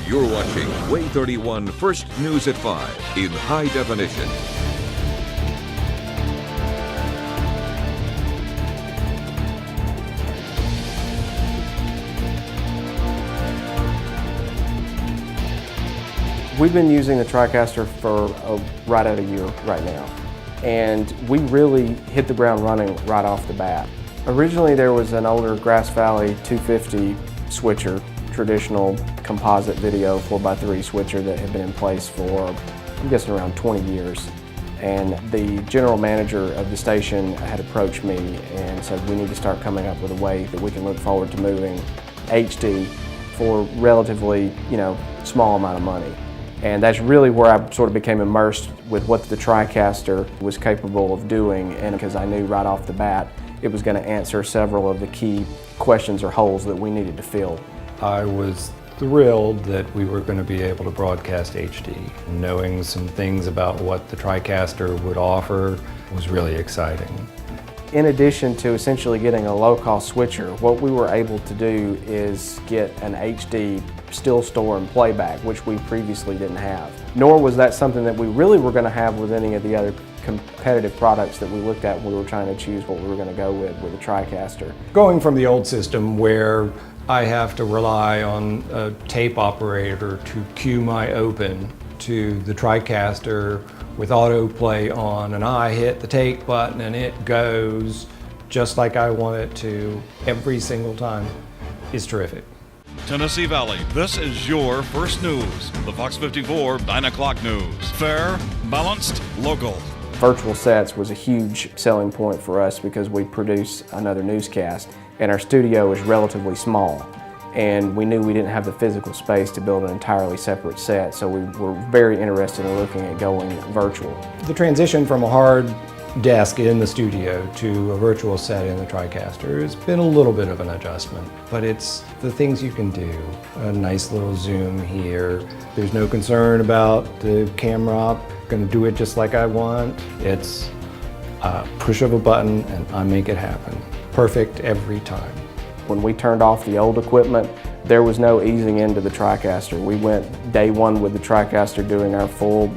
You're watching WAAY 31 First News at 5 in high definition. We've been using the TriCaster for right at a year right now, and we really hit the ground running right off the bat. Originally there was an older Grass Valley 250 switcher, traditional composite video 4x3 switcher that had been in place for, I'm guessing, around 20 years. And the general manager of the station had approached me and said, we need to start coming up with a way that we can look forward to moving HD for relatively, small amount of money. And that's really where I sort of became immersed with what the TriCaster was capable of doing, and because I knew right off the bat it was going to answer several of the key questions or holes that we needed to fill. I was thrilled that we were going to be able to broadcast HD. Knowing some things about what the TriCaster would offer was really exciting. In addition to essentially getting a low-cost switcher, what we were able to do is get an HD still store and playback, which we previously didn't have. Nor was that something that we really were going to have with any of the other competitive products that we looked at when we were trying to choose what we were going to go with the TriCaster. Going from the old system where I have to rely on a tape operator to cue my open, to the TriCaster with autoplay on, and I hit the take button and it goes just like I want it to every single time, is terrific. Tennessee Valley, this is your first news. The Fox 54 9 o'clock news. Fair, balanced, local. Virtual sets was a huge selling point for us because we produce another newscast and our studio is relatively small. And we knew we didn't have the physical space to build an entirely separate set, so we were very interested in looking at going virtual. The transition from a hard desk in the studio to a virtual set in the TriCaster has been a little bit of an adjustment, but it's the things you can do. A nice little zoom here. There's no concern about the camera. I'm going to do it just like I want. It's a push of a button and I make it happen. Perfect every time. When we turned off the old equipment, there was no easing into the TriCaster. We went day one with the TriCaster doing our full,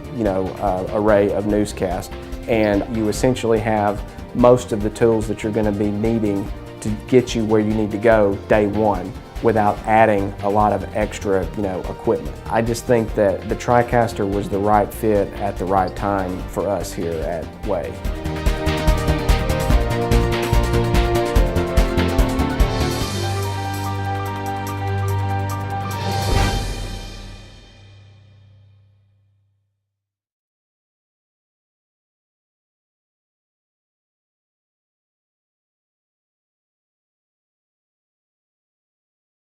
array of newscasts. And you essentially have most of the tools that you're going to be needing to get you where you need to go day one without adding a lot of extra, equipment. I just think that the TriCaster was the right fit at the right time for us here at WAAY.